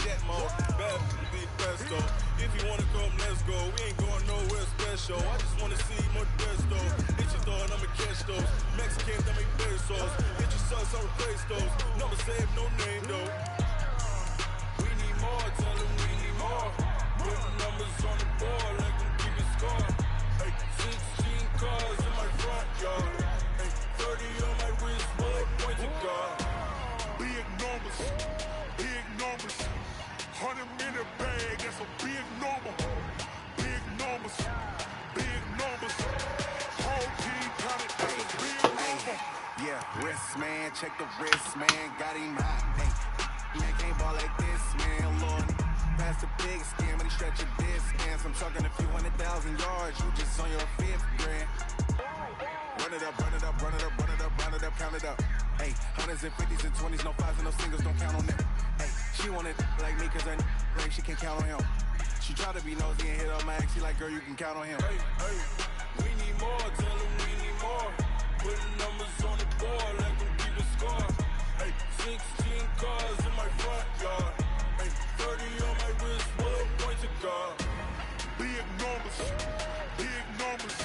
jet mode. Bad people be best though. If you wanna come, let's go. We ain't going nowhere special. I just wanna see more dress though. Hit your thought, I'ma catch those. Mexican, I make pesos. Hit your sus, I'll replace those. Number save, no name though. We need more, tell them we need more. Put numbers on the board, like them keep it score. Hey, 16 cars in my front yard. Hey, 30 on my wrist, bullet point to God. Big numbers, big numbers. 100 in a bag, that's a big number. Big numbers, big numbers. Whole team counted, that's a big number. Yeah, wrist man, check the wrist man, got him hot. Hey, man can't ball like this, man. Lord, pass the big skin, but he stretch your distance. I'm talking a few 100,000 yards, you just on your fifth grand. Run it up, run it up, run it up, run it up, run it up, count it up. Hey, hundreds and fifties and 20s, no fives and no singles, don't count on them. Hey, she want it like me, cause I like she can count on him. She try to be nosy and hit on my ex, she like, girl, you can count on him. Hey, hey, we need more, tell them we need more. Putting numbers on the board, like them keep it score. Hey, 16 cars in my front yard. Hey, 30 on my wrist, bullet point to God. Big numbers, big numbers.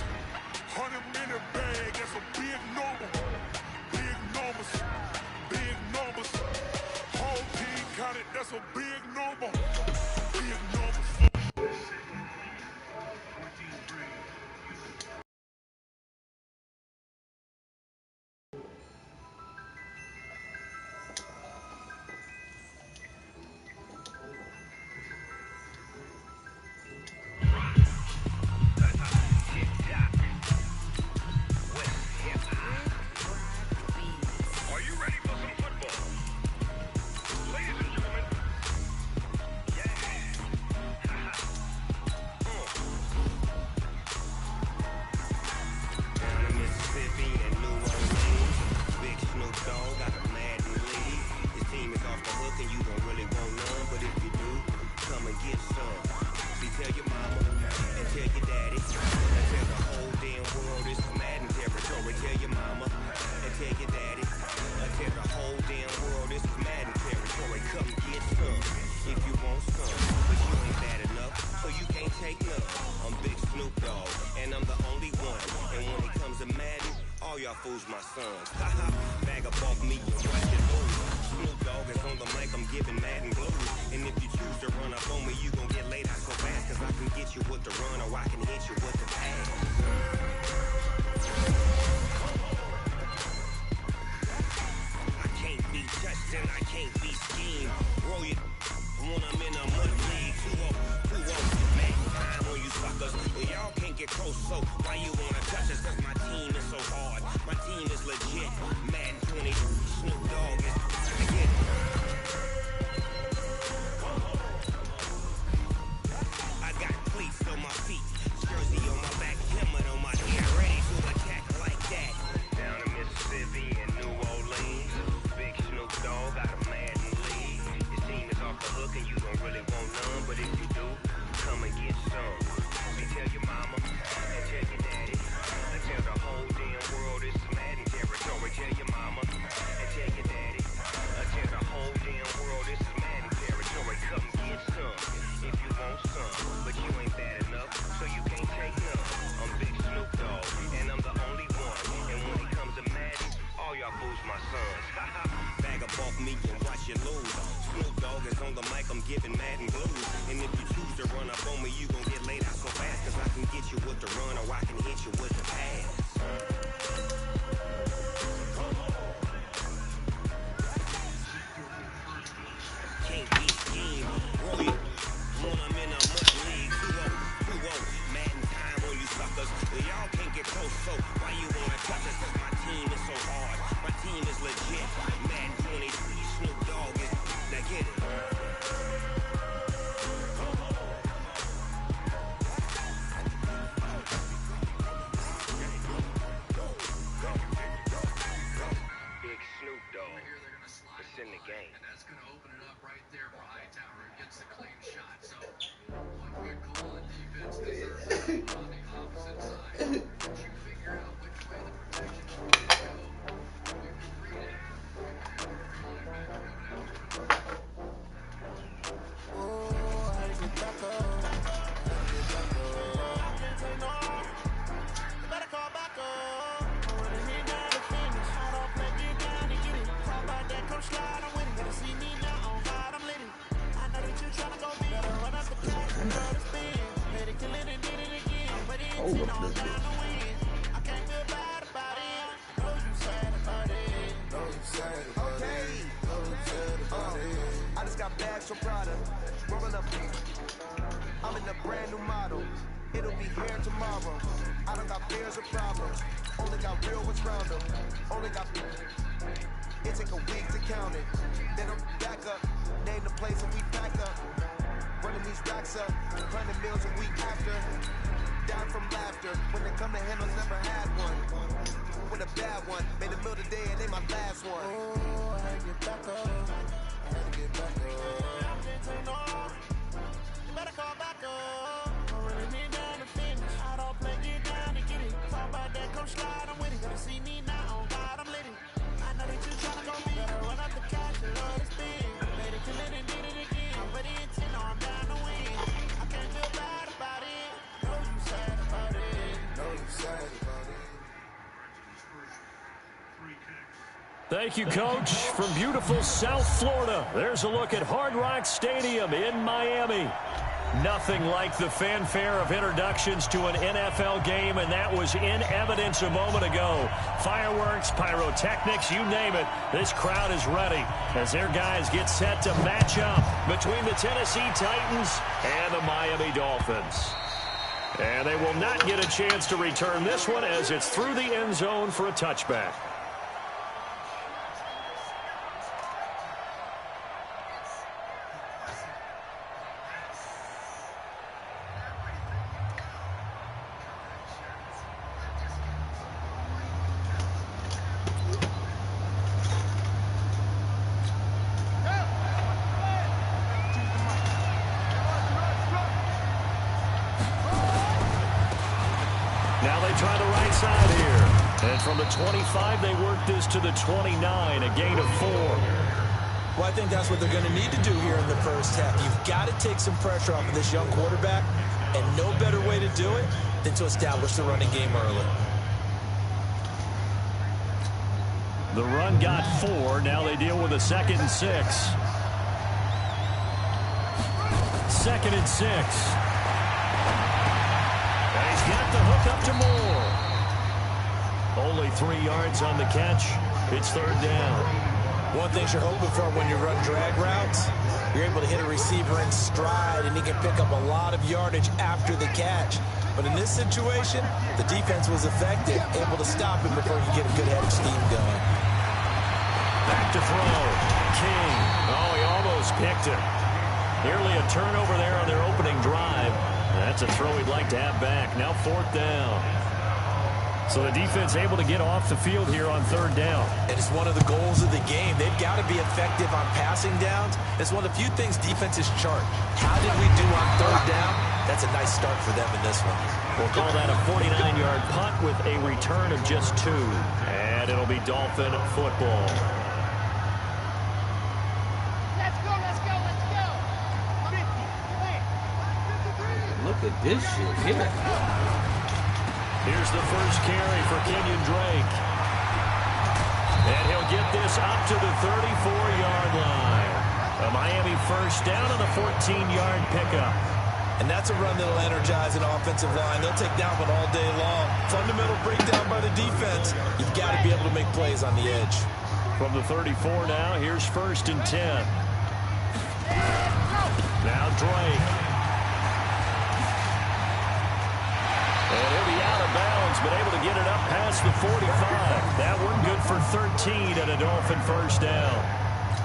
100 in a bag, that's a big number. Big numbers, big numbers. Whole team counted, that's a big number. Big numbers. Are you ready for some football? Ladies and gentlemen, Down in Mississippi and New Orleans, Big Snoop Dogg got a mad lead. His team is off the hook and you don't really want none, but if you do, come and get some. See, tell your mama and tell your daddy, and tell the whole damn world it's Madden territory. Tell your mama and tell your daddy, and tell the whole damn world it's Madden territory. Come get some if you want some, but you ain't bad enough, so you can't take none. I'm Big Snoop Dogg, and I'm the only one. And when it comes to Madden, all y'all fools my sons. Haha, bag up off me and watch it move. Snoop Dogg is on the mic, I'm giving Madden blues. And if you choose to run up on me, you gon' get laid out so fast, cause I can get you with the run or I can hit you with the pass. I can't be touched and I can't be schemed. Roll it when I'm in a mud league. 2-0, 2-0, man, time on you suckers. Well, y'all can't get close, so why you wanna touch us? Cause my team is so hard, my team is legit. Madden 20, Snoop Dogg is again. I got cleats on my feet, jersey on my back, helmet on my head, ready to attack like that. Down in Mississippi and New Orleans, Big Snoop Dogg got a Madden lead. His team is off the hook and you don't really want none, but if you do, come and get some. See, tell your mama and tell your daddy, and tell the whole damn world it's Madden territory. Tell your mama and tell your daddy, and tell the whole damn world it's Madden territory. Come get some if you want some, but you ain't bad enough, so you can't take none. I'm Big Snoop Dogg, and I'm the only one. And when it comes to Madden, all y'all fools my sons. Bag up off me and watch you lose. Snoop Dogg is on the mic, I'm giving Madden blues. And if you choose to run up on me, you gon' get laid out so fast, cause I can get you with the run or I can hit you with the pass. Can't be schemed, roll it when I'm in a mud league. 2-0, Madden time on you suckers. Well, y'all can't get close, so why you wanna touch us? Cause my team is so hard, my team is legit. Madden 20, Snoop Dogg is, now get it. Big Snoop Dogg, it's in the game. And that's going to open it up right there for Hightower. He gets the clean shot. So one good call on defense deserves it on the opposite side. Once you figure out which way the protection is going to go, you can read it. You can have your running back coming out. Look at this. I just got bags from Prada. Rolling up. I'm in a brand new model. It'll be here tomorrow. I don't got fears or problems. Only got real ones round them. Only got. It take a week to count it. Then I'm back up. Name the place and we pack up. Running these racks up. 100 meals a week after. Down from laughter. When they come to handles, never had one. With a bad one. Made a meal today and they my last one. Oh, I had to get back up. I had to get back up. You better call back up. I'm really need down to finish. I don't play, get down to get it. Talk about that, come slide, I'm with it. Gotta see me now, on God, I'm lit it. I know that you tryna go me. Gotta run up the cash, you love to spin. Made it, kill it, and did it again. But the intent, no, I'm down to win. I can't feel bad about it. Know you sad about it. Know you sad about it. Thank you, Coach. From beautiful South Florida, there's a look at Hard Rock Stadium in Miami. Nothing like the fanfare of introductions to an NFL game, and that was in evidence a moment ago. Fireworks, pyrotechnics, you name it. This crowd is ready as their guys get set to match up between the Tennessee Titans and the Miami Dolphins. And they will not get a chance to return this one as it's through the end zone for a touchback. Try the right side here. And from the 25, they work this to the 29, a gain of 4. Well, I think that's what they're going to need to do here in the first half. You've got to take some pressure off of this young quarterback, and no better way to do it than to establish the running game early. The run got 4. Now they deal with a 2nd and 6. 2nd and 6. Got the hook up to Moore. Only 3 yards on the catch. It's 3rd down. One thing you're hoping for when you run drag routes, you're able to hit a receiver in stride, and he can pick up a lot of yardage after the catch. But in this situation, the defense was effective, able to stop him before he could get a good head of steam going. Back to throw. King. Oh, he almost picked it. Nearly a turnover there on their opening drive. That's a throw he'd like to have back. Now 4th down. So the defense able to get off the field here on 3rd down. And it's one of the goals of the game. They've got to be effective on passing downs. It's one of the few things defenses chart. How did we do on 3rd down? That's a nice start for them in this one. We'll call that a 49-yard punt with a return of just 2. And it'll be Dolphin football. Look at this shit here. Here's the first carry for Kenyon Drake. And he'll get this up to the 34-yard line. A Miami first down on the 14-yard pickup. And that's a run that'll energize an offensive line. They'll take that one all day long. Fundamental breakdown by the defense. You've got to be able to make plays on the edge. From the 34 now, here's 1st and 10. Now Drake. And he'll be out of bounds, but able to get it up past the 45. That one good for 13 and a Dolphin first down.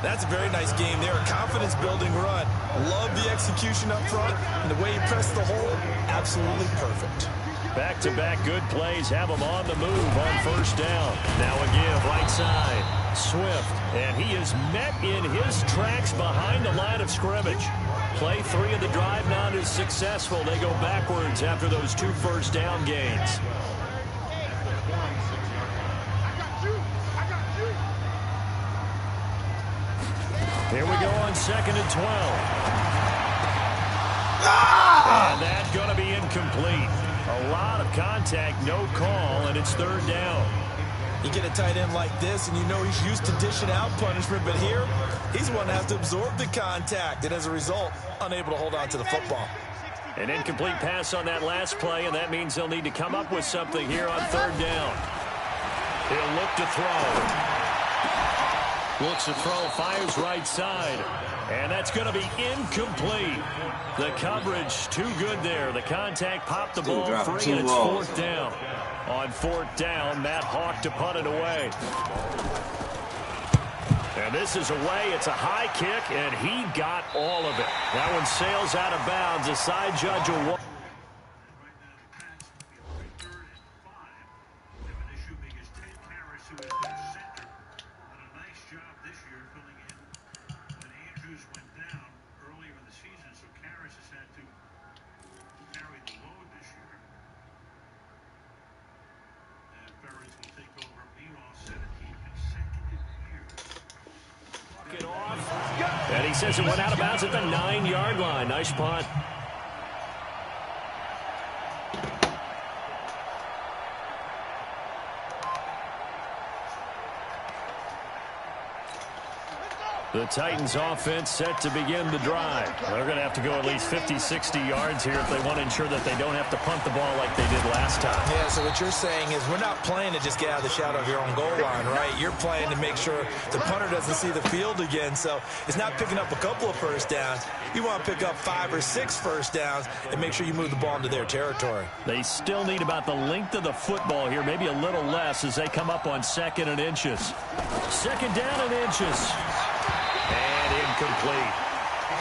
That's a very nice game there. A confidence-building run. Love the execution up front. And the way he pressed the hole, absolutely perfect. Back-to-back good plays have him on the move on 1st down. Now again, right side. Swift. And he is met in his tracks behind the line of scrimmage. Play 3 of the drive not as successful. They go backwards after those 2 first down gains. Here we go on 2nd and 12. And that's going to be incomplete. A lot of contact, no call, and it's 3rd down. You get a tight end like this, and you know he's used to dishing out punishment, but here, he's the one that has to absorb the contact, and as a result, unable to hold on to the football. An incomplete pass on that last play, and that means they'll need to come up with something here on third down. He'll look to throw. Looks to throw, fires right side. And that's going to be incomplete. The coverage too good there. The contact popped the ball free, and it's fourth down. On fourth down, Matt Hawk to punt it away. And this is away. It's a high kick, and he got all of it. That one sails out of bounds. The side judge will... And he says it went out of bounds at the 9-yard line. Nice punt. The Titans offense set to begin the drive. They're going to have to go at least 50, 60 yards here if they want to ensure that they don't have to punt the ball like they did last time. Yeah, so what you're saying is we're not playing to just get out of the shadow of your own goal line, right? You're playing to make sure the punter doesn't see the field again. So it's not picking up a couple of first downs. You want to pick up 5 or 6 first downs and make sure you move the ball into their territory. They still need about the length of the football here, maybe a little less as they come up on 2nd and inches. 2nd down and inches. And incomplete.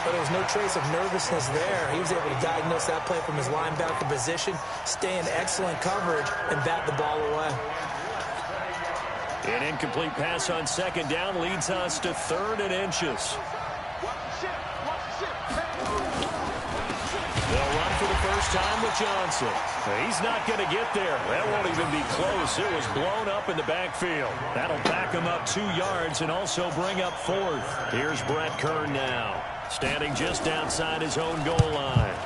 But there was no trace of nervousness there. He was able to diagnose that play from his linebacker position, stay in excellent coverage, and bat the ball away. An incomplete pass on 2nd down leads us to 3rd and inches. They'll run for the first time with Johnson. He's not going to get there. That won't even be close. It was blown up in the backfield. That'll back him up 2 yards and also bring up 4th. Here's Brett Kern now, standing just outside his own goal line.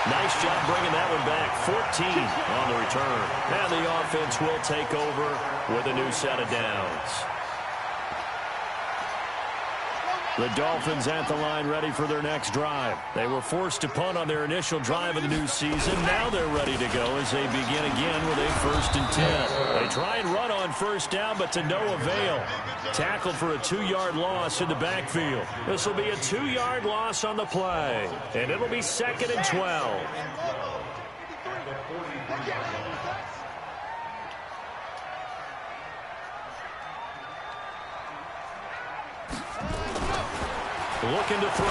Nice job bringing that one back. 14 on the return. And the offense will take over with a new set of downs. The Dolphins at the line ready for their next drive. They were forced to punt on their initial drive of the new season. Now they're ready to go as they begin again with a 1st and 10. They try and run on first down, but to no avail. Tackled for a 2-yard loss in the backfield. This will be a 2-yard loss on the play. And it'll be 2nd and 12. Looking to throw.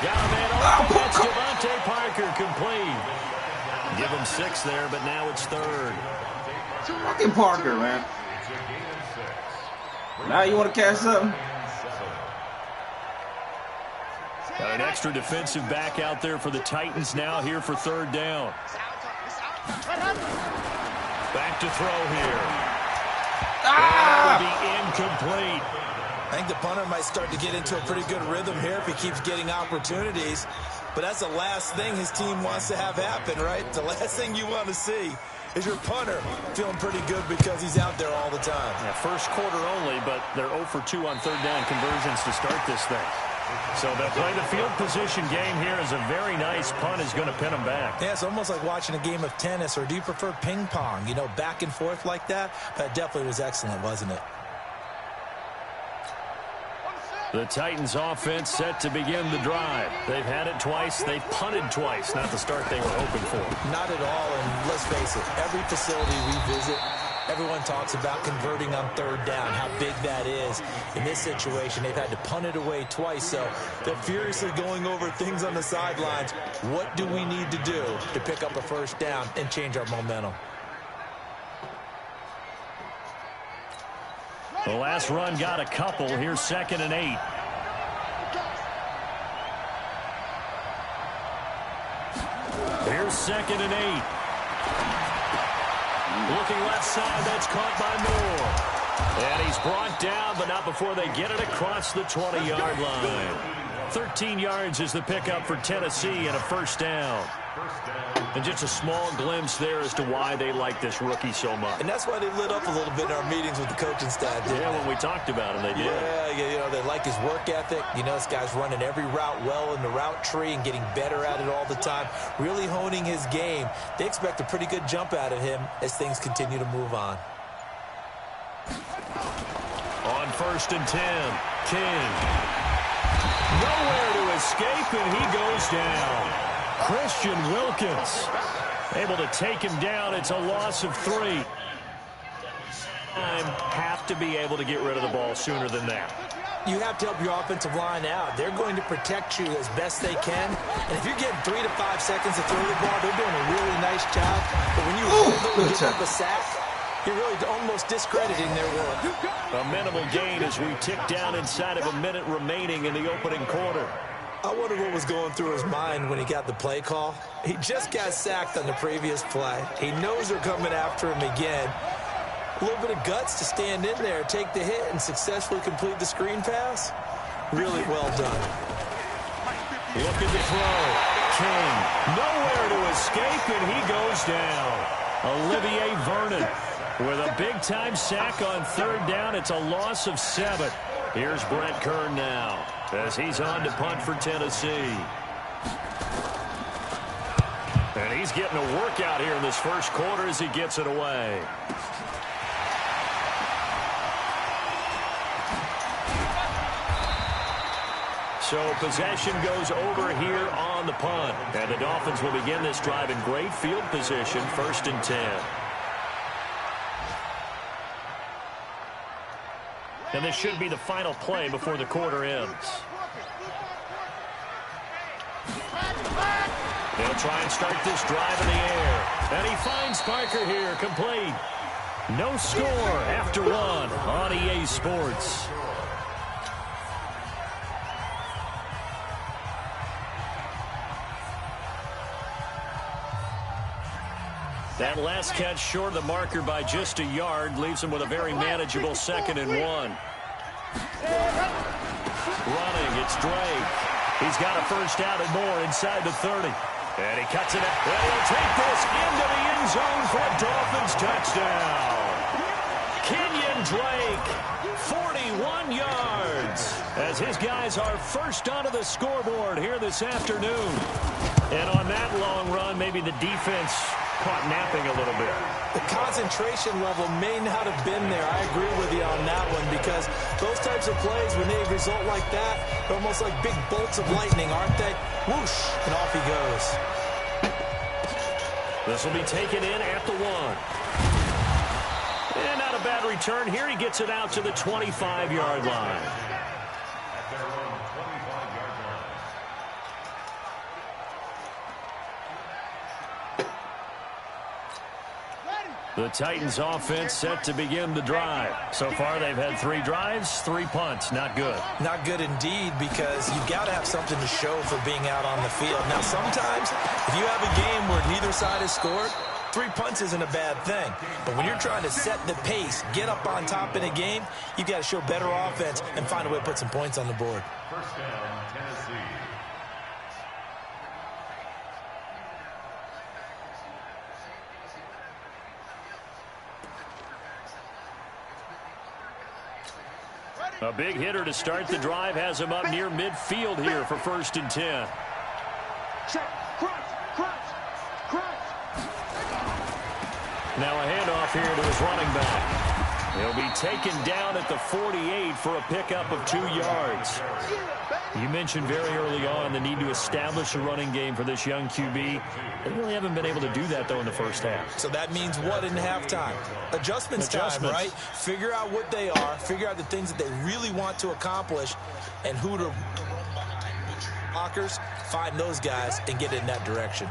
Got a man open. That's Devontae Parker complete. Give him 6 there, but now it's 3rd. It's fucking Parker, man. Now you want to catch something? Got an extra defensive back out there for the Titans now here for 3rd down. Back to throw here. That'll be incomplete. I think the punter might start to get into a pretty good rhythm here if he keeps getting opportunities. But that's the last thing his team wants to have happen, right? The last thing you want to see is your punter feeling pretty good because he's out there all the time. Yeah, first quarter only, but they're 0 for 2 on 3rd down conversions to start this thing. So they'll play the field position game here as a very nice punt is going to pin them back. Yeah, it's almost like watching a game of tennis, or do you prefer ping pong? You know, back and forth like that? That definitely was excellent, wasn't it? The Titans offense set to begin the drive. They've had it twice. They've punted twice. Not the start they were hoping for. Not at all, and let's face it, every facility we visit, everyone talks about converting on 3rd down, how big that is. In this situation, they've had to punt it away twice, so they're furiously going over things on the sidelines. What do we need to do to pick up a first down and change our momentum? The last run got a couple. Here's 2nd and 8. Here's 2nd and 8. Looking left side. That's caught by Moore. And he's brought down, but not before they get it across the 20-yard line. 13 yards is the pickup for Tennessee and a first down. And just a small glimpse there as to why they like this rookie so much. And that's why they lit up a little bit in our meetings with the coaching staff. Yeah, when we talked about him, they did. Yeah, they like his work ethic. You know, this guy's running every route well in the route tree and getting better at it all the time, really honing his game. They expect a pretty good jump out of him as things continue to move on. On 1st and 10, King. Nowhere to escape, and he goes down. Christian Wilkins able to take him down. It's a loss of 3. Have to be able to get rid of the ball sooner than that. You have to help your offensive line out. They're going to protect you as best they can. And if you're getting 3 to 5 seconds to throw the ball, they're doing a really nice job. But when you give up a sack, you're really almost discrediting their work. A minimal gain as we tick down inside of a minute remaining in the opening quarter. I wonder what was going through his mind when he got the play call. He just got sacked on the previous play. He knows they're coming after him again. A little bit of guts to stand in there, take the hit, and successfully complete the screen pass. Really well done. Looking to throw. King. Nowhere to escape, and he goes down. Olivier Vernon with a big-time sack on 3rd down. It's a loss of 7. Here's Brent Kern now as he's on to punt for Tennessee. And he's getting a workout here in this first quarter as he gets it away. So possession goes over here on the punt. And the Dolphins will begin this drive in great field position, 1st and 10. And this should be the final play before the quarter ends. They'll try and start this drive in the air. And he finds Parker here, complete. No score after 1 on EA Sports. That last catch short of the marker by just a yard leaves him with a very manageable 2nd and 1. Running, it's Drake. He's got a first down and more inside the 30. And he cuts it up. And he'll take this into the end zone for a Dolphins touchdown. Kenyon Drake, 41 yards, as his guys are first onto the scoreboard here this afternoon. And on that long run, maybe the defense caught napping a little bit. The concentration level may not have been there. I agree with you on that one, because those types of plays, when they result like that, they're almost like big bolts of lightning, aren't they? Whoosh, and off he goes. This will be taken in at the 1. And not a bad return here. He gets it out to the 25-yard line. The Titans offense set to begin the drive. So far, they've had 3 drives, 3 punts. Not good. Not good indeed, because you've got to have something to show for being out on the field. Now, sometimes, if you have a game where neither side has scored, 3 punts isn't a bad thing. But when you're trying to set the pace, get up on top in a game, you've got to show better offense and find a way to put some points on the board. First down, Tennessee. A big hitter to start the drive has him up near midfield here for 1st and 10. Now a handoff here to his running back. He'll be taken down at the 48 for a pickup of 2 yards. You mentioned very early on the need to establish a running game for this young QB. They really haven't been able to do that, though, in the first half. So that means what in halftime? Adjustments time, right? Figure out what they are, figure out the things that they really want to accomplish, and who to blockers, find those guys, and get in that direction.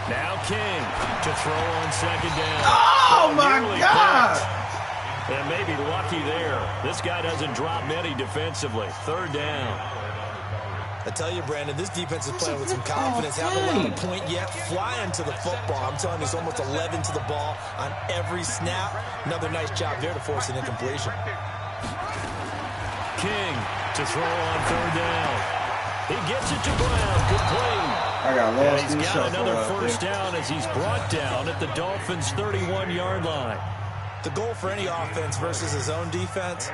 Now King to throw on 2nd down. Oh, my God! And maybe lucky there. This guy doesn't drop many defensively. 3rd down. I tell you, Brandon, this defense is playing with some confidence. Haven't allowed a point yet. Flying to the football. I'm telling you, it's almost 11 to the ball on every snap. Another nice job there to force an incompletion. King to throw on 3rd down. He gets it to Brown. Good play. I got lost And in he's the got shuffle another out first there. down as he's brought down at the Dolphins' 31-yard line. The goal for any offense versus his own defense,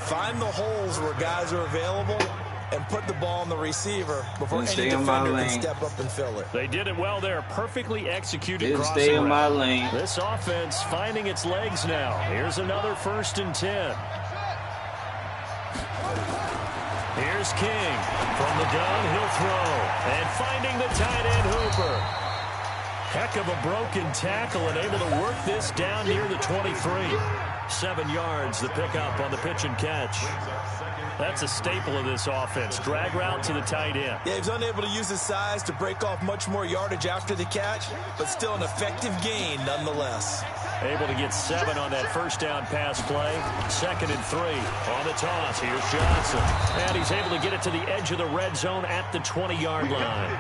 find the holes where guys are available and put the ball on the receiver before any Stay in my defender can lane. step up and fill it. They did it well there. Perfectly executed Didn't crossing stay in my route. lane. This offense finding its legs now. Here's another 1st and 10. Here's King. From the gun, he'll throw. And finding the tight end, Hooper. Heck of a broken tackle and able to work this down near the 23. 7 yards, the pickup on the pitch and catch. That's a staple of this offense. Drag route to the tight end. Yeah, he was unable to use his size to break off much more yardage after the catch, but still an effective gain nonetheless. Able to get 7 on that first down pass play. 2nd and 3 on the toss. Here's Johnson. And he's able to get it to the edge of the red zone at the 20-yard line.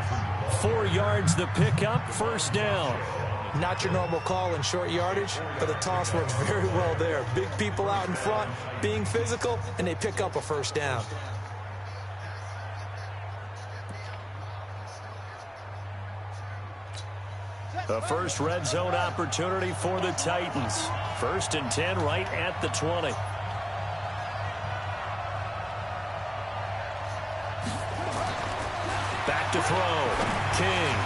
4 yards the pickup, 1st down. Not your normal call in short yardage, but the toss works very well there. Big people out in front, being physical, and they pick up a 1st down. The first red zone opportunity for the Titans. 1st and 10 right at the 20. Back to throw. King.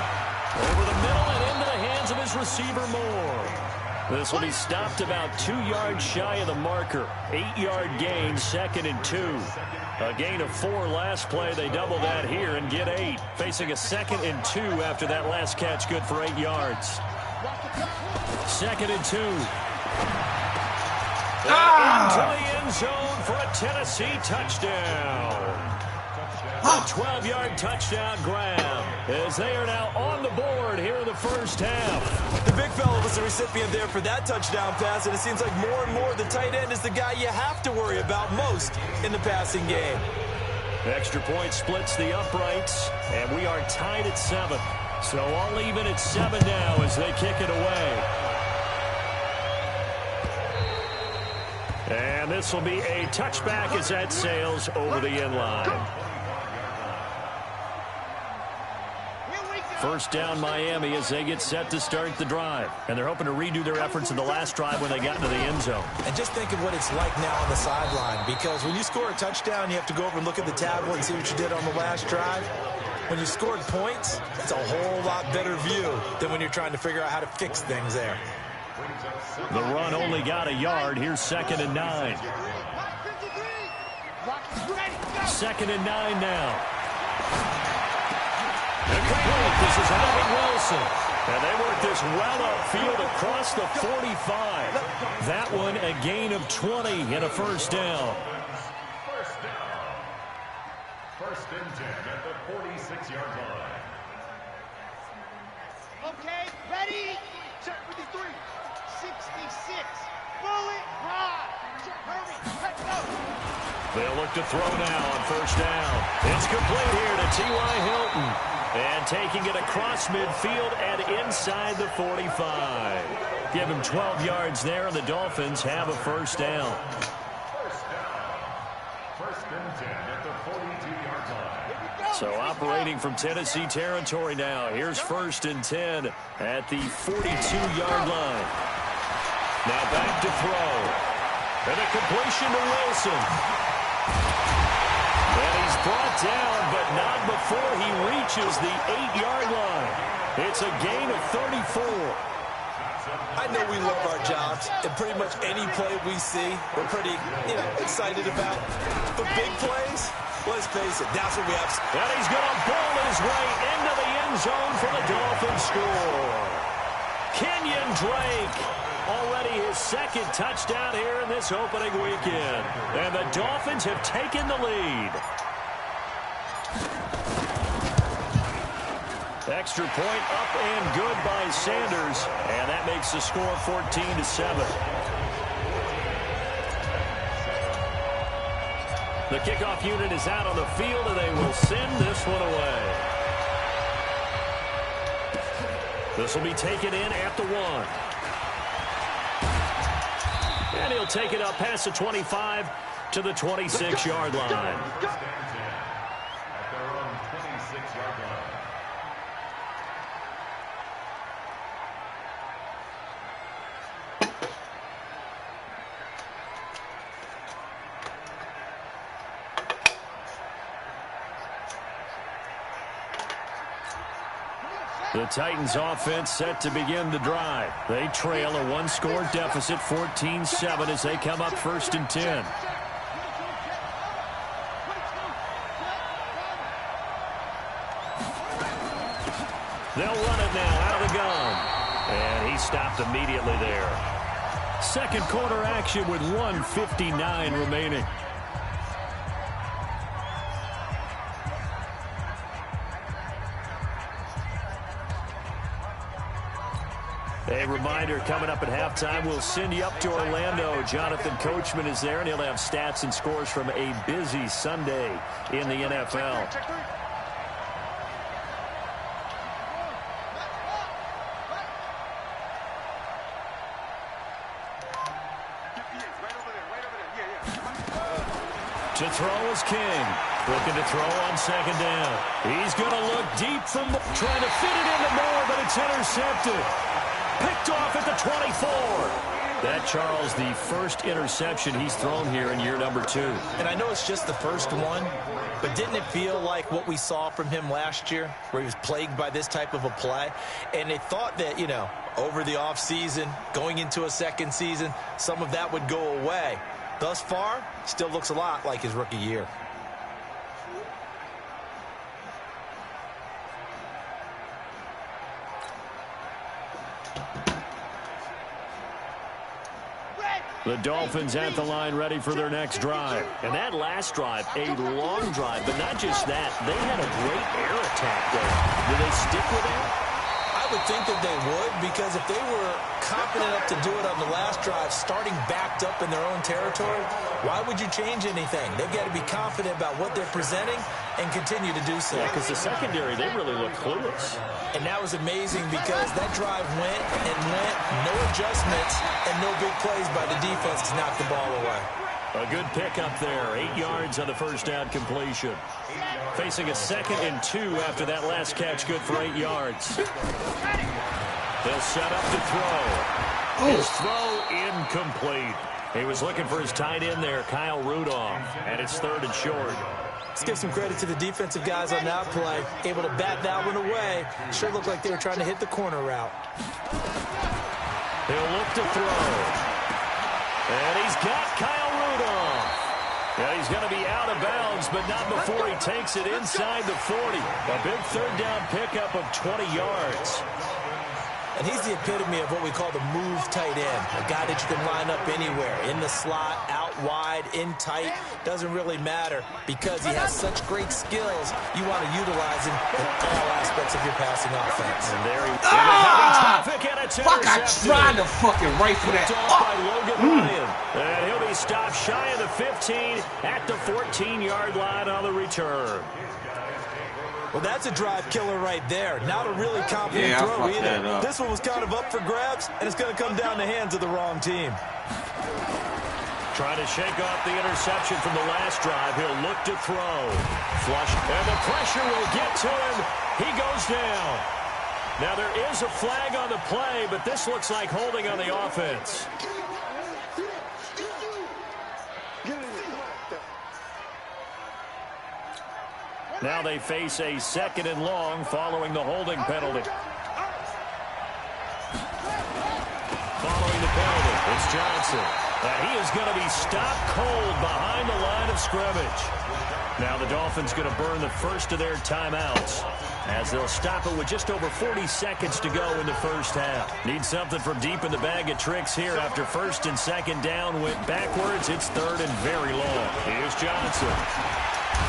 Over the middle and into the hands of his receiver Moore. This will be stopped about 2 yards shy of the marker. 8-yard gain, 2nd and 2. A gain of 4 last play. They double that here and get 8. Facing a 2nd and 2 after that last catch, good for 8 yards. 2nd and 2. Into the end zone for a Tennessee touchdown. A 12-yard touchdown grab as they are now on the board here in the first half. The big fella was the recipient there for that touchdown pass, and it seems like more and more the tight end is the guy you have to worry about most in the passing game. Extra point splits the uprights, and we are tied at 7. So all even at 7 now as they kick it away. And this will be a touchback as that sails over the end line. 1st down Miami as they get set to start the drive. And they're hoping to redo their efforts in the last drive when they got into the end zone. And just think of what it's like now on the sideline, because when you score a touchdown, you have to go over and look at the tablet and see what you did on the last drive. When you scored points, it's a whole lot better view than when you're trying to figure out how to fix things there. The run only got a yard. Here's 2nd and 9. 2nd and 9 now. Incomplete. This is Alvin Wilson. And they work this well upfield across the 45. That one a gain of 20 and a 1st down. 1st and 10 at the 46-yard line. Okay, ready? Check 53. 66. Bullet ride. Hurry, let's go. They'll look to throw now on 1st down. It's complete here to T.Y. Hilton. And taking it across midfield and inside the 45. Give him 12 yards there, and the Dolphins have a 1st down. 1st and 10 at the 42-yard line. So operating from Tennessee territory now. Here's 1st and 10 at the 42-yard line. Now back to throw. And a completion to Wilson. And he's brought down, but not before he reaches the 8-yard line. It's a gain of 34. I know we love our jobs, and pretty much any play we see, we're pretty, excited about. But big plays, let's face it, that's what we have. And he's going to bowl his way into the end zone for the Dolphins score. Kenyon Drake, already his 2nd touchdown here in this opening weekend. And the Dolphins have taken the lead. Extra point up and good by Sanders. And that makes the score 14-7. The kickoff unit is out on the field, and they will send this one away. This will be taken in at the 1. And he'll take it up past the 25 to the 26-yard line. The Titans offense set to begin the drive. They trail a one-score deficit, 14-7, as they come up 1st and 10. They'll run it now out of the gun. And he stopped immediately there. Second quarter action with 1:59 remaining. A reminder, coming up at halftime, we'll send you up to Orlando. Jonathan Coachman is there, and he'll have stats and scores from a busy Sunday in the NFL. To throw is King. Looking to throw on 2nd down. He's going to look deep from the... Trying to fit it into Moore, but it's intercepted. Picked off at the 24. That, Charles, the first interception he's thrown here in year number 2. And I know it's just the first one, but didn't it feel like what we saw from him last year, where he was plagued by this type of a play? And they thought that, you know, over the offseason, going into a second season, some of that would go away. Thus far, still looks a lot like his rookie year. The Dolphins at the line ready for their next drive. And that last drive, a long drive, but not just that. They had a great air attack there. Do they stick with that? I would think that they would, because if they were confident enough to do it on the last drive, starting backed up in their own territory, why would you change anything? They've got to be confident about what they're presenting and continue to do so. Yeah, because the secondary, they really look clueless. And that was amazing because that drive went and went, no adjustments, and no big plays by the defense to knock the ball away. A good pickup there, 8 yards on the first down completion. Facing a 2nd and 2 after that last catch, good for 8 yards. They'll set up to throw. His throw incomplete. He was looking for his tight end there, Kyle Rudolph, and it's 3rd and short. Let's give some credit to the defensive guys on that play. Able to bat that one away. Sure looked like they were trying to hit the corner route. He'll look to throw. And he's got Kyle Rudolph. Yeah, he's going to be out of bounds, but not before he takes it inside the 40. A big 3rd down pickup of 20 yards. And he's the epitome of what we call the move tight end. A guy that you can line up anywhere. In the slot, out wide, in tight. Doesn't really matter because he has such great skills. You want to utilize him in all aspects of your passing offense. And there he Fuck, I tried to fucking rifle that. By Logan Ryan. And he'll be stopped shy of the 15 at the 14-yard line on the return. Well, that's a drive killer right there. Not a really confident throw either. This one was kind of up for grabs, and it's going to come down the hands of the wrong team. Trying to shake off the interception from the last drive. He'll look to throw. Flush, and the pressure will get to him. He goes down. Now, there is a flag on the play, but this looks like holding on the offense. Now they face a 2nd and long following the holding penalty. Following the penalty, it's Johnson. And he is going to be stopped cold behind the line of scrimmage. Now the Dolphins going to burn the first of their timeouts as they'll stop it with just over 40 seconds to go in the first half. Need something from deep in the bag of tricks here after 1st and 2nd down went backwards. It's 3rd and very long. Here's Johnson.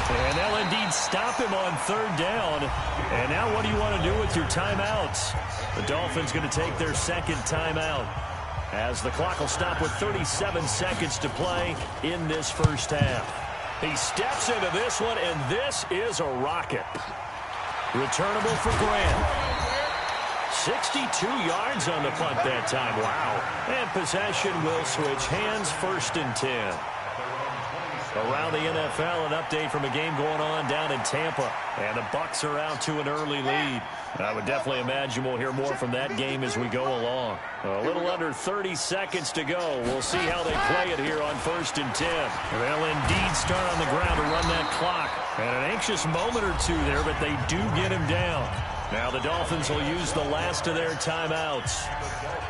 And they'll indeed stop him on 3rd down. And now what do you want to do with your timeouts? The Dolphins going to take their 2nd timeout as the clock will stop with 37 seconds to play in this first half. He steps into this one, and this is a rocket. Returnable for Grant. 62 yards on the punt that time. Wow. And possession will switch hands, 1st and 10. Around the NFL, an update from a game going on down in Tampa. And the Bucs are out to an early lead. I would definitely imagine we'll hear more from that game as we go along. A little under 30 seconds to go. We'll see how they play it here on 1st and 10. They'll indeed start on the ground to run that clock. And an anxious moment or two there, but they do get him down. Now the Dolphins will use the last of their timeouts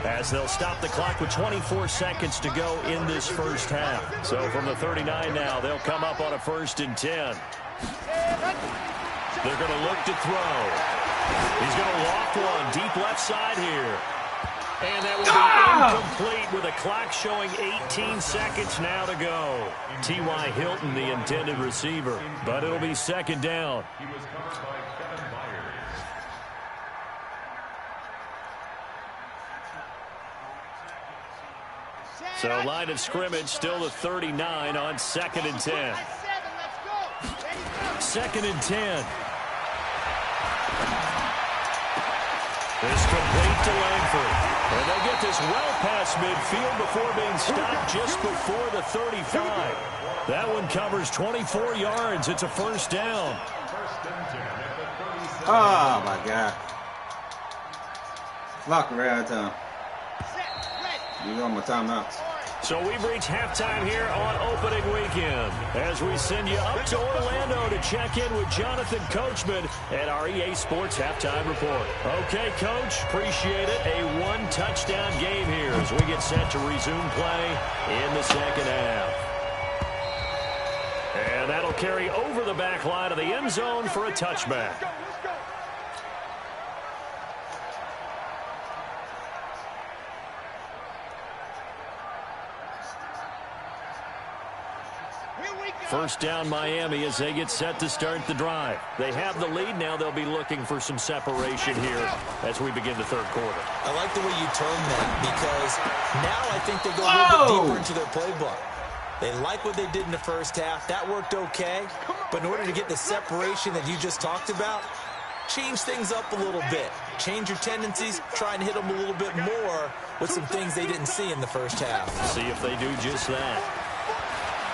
as they'll stop the clock with 24 seconds to go in this first half. So from the 39 now, they'll come up on a 1st and 10. They're going to look to throw. He's going to loft one deep left side here. And that will be incomplete with a clock showing 18 seconds now to go. T.Y. Hilton, the intended receiver, but it'll be 2nd down. So line of scrimmage still the 39 on 2nd and 10. 2nd and 10. This complete to Langford. And they'll get this well past midfield before being stopped just before the 35. That one covers 24 yards. It's a 1st down. Oh, my God. Clock right out of time. You on my timeouts. So we've reached halftime here on opening weekend as we send you up to Orlando to check in with Jonathan Coachman at our EA Sports Halftime Report. Okay, Coach, appreciate it. A 1-touchdown game here as we get set to resume play in the 2nd half. And that'll carry over the back line of the end zone for a touchback. First down Miami as they get set to start the drive. They have the lead now. They'll be looking for some separation here as we begin the 3rd quarter. I like the way you term that because now I think they go a little bit deeper into their playbook. They like what they did in the first half. That worked okay. But in order to get the separation that you just talked about, change things up a little bit. Change your tendencies. Try and hit them a little bit more with some things they didn't see in the first half. See if they do just that.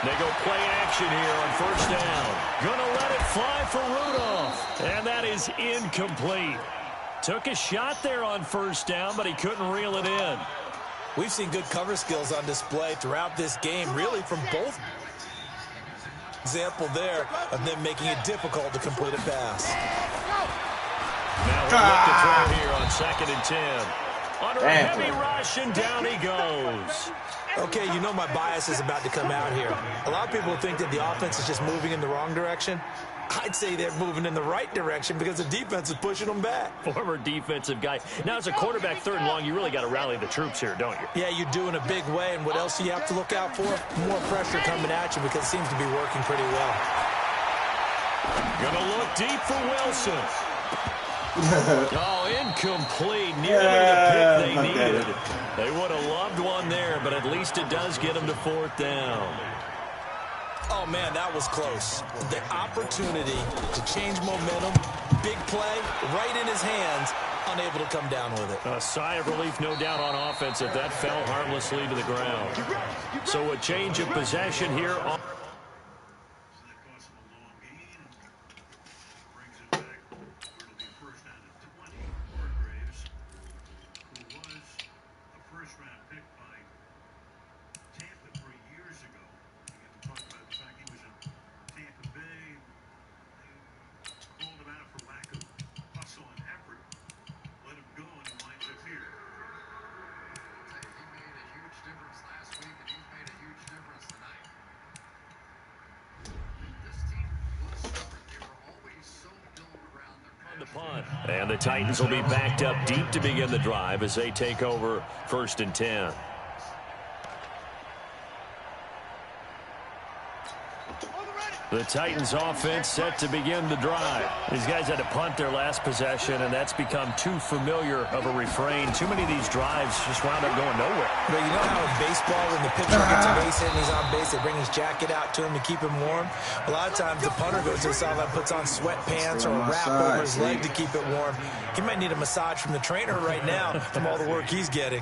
They go play action here on 1st down. Gonna let it fly for Rudolph. And that is incomplete. Took a shot there on 1st down, but he couldn't reel it in. We've seen good cover skills on display throughout this game, really from both. Example there of them making it difficult to complete a pass. Now he'll look to throw here on 2nd and 10. Under a heavy rush, and down he goes. Okay, you know my bias is about to come out here. A lot of people think that the offense is just moving in the wrong direction. I'd say they're moving in the right direction because the defense is pushing them back. Former defensive guy. Now, as a quarterback 3rd and long, you really got to rally the troops here, don't you? Yeah, you do in a big way. And what else do you have to look out for? More pressure coming at you because it seems to be working pretty well. Gonna look deep for Wilson. Oh, incomplete. Nearly the pick they needed. They would have loved one there, but at least it does get them to 4th down. Oh, man, that was close. The opportunity to change momentum, big play, right in his hands, unable to come down with it. A sigh of relief, no doubt, on offense if that fell harmlessly to the ground. So a change of possession here on and the Titans will be backed up deep to begin the drive as they take over 1st and 10. The Titans offense set to begin the drive. These guys had to punt their last possession, and that's become too familiar of a refrain. Too many of these drives just wound up going nowhere. But you know how in baseball, when the pitcher gets a base hit and he's on base, they bring his jacket out to him to keep him warm? A lot of times the punter goes to the sideline, puts on sweatpants or a wrap over his leg to keep it warm. He might need a massage from the trainer right now from all the work he's getting.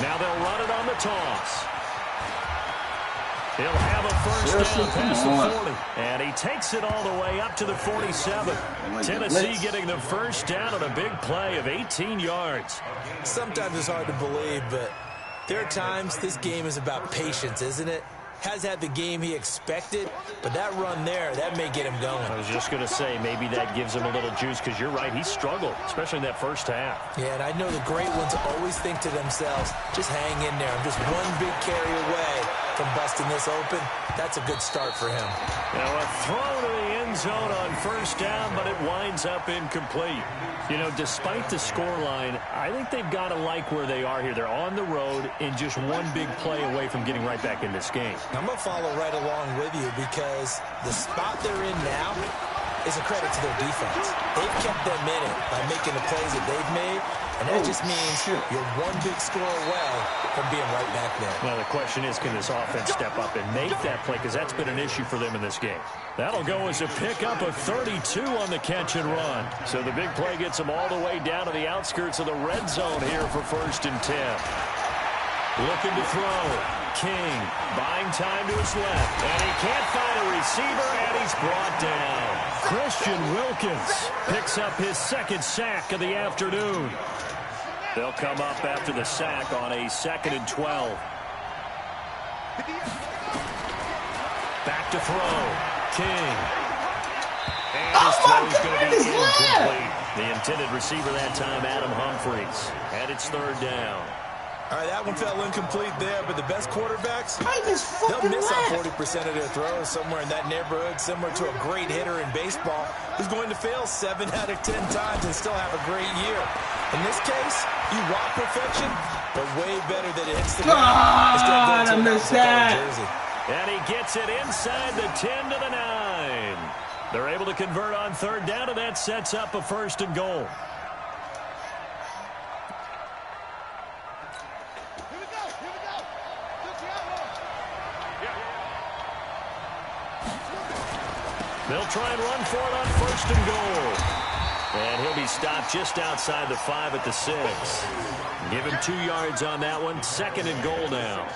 Now they'll run it on the toss. He'll have a first down past the 40. And he takes it all the way up to the 47. Tennessee getting the first down on a big play of 18 yards. Sometimes it's hard to believe, but there are times this game is about patience, isn't it? Has had the game he expected, but that run there, that may get him going. I was just going to say, maybe that gives him a little juice, because you're right, he struggled, especially in that first half. Yeah, and I know the great ones always think to themselves, just hang in there. I'm just one big carry away from busting this open. That's a good start for him. Now a throw to the end zone on first down, but it winds up incomplete. You know, despite the scoreline, I think they've got to like where they are here. They're on the road and just one big play away from getting right back in this game. I'm going to follow right along with you because the spot they're in now is a credit to their defense. They've kept them in it by making the plays that they've made, and that just means you're one big score away from being right back there. Well, the question is, can this offense step up and make that play? Because that's been an issue for them in this game. That'll go as a pickup of 32 on the catch and run. So the big play gets them all the way down to the outskirts of the red zone here for 1st and 10. Looking to throw. King buying time to his left. And he can't find a receiver, and he's brought down. Christian Wilkins picks up his 2nd sack of the afternoon. They'll come up after the sack on a 2nd and 12. Back to throw. King. And his throw's going to be incomplete. The intended receiver that time, Adam Humphries. And it's 3rd down. All right, that one fell incomplete there, but the best quarterbacks, they'll miss on 40% of their throws somewhere in that neighborhood, similar to a great hitter in baseball who's going to fail 7 out of 10 times and still have a great year. In this case, you want perfection, but way better that it hits the ground. God, I missed that. And he gets it inside the 10 to the 9. They're able to convert on 3rd down, and that sets up a 1st and goal. They'll try and run for it on 1st and goal. And he'll be stopped just outside the 5 at the 6. Give him 2 yards on that one. 2nd and goal now.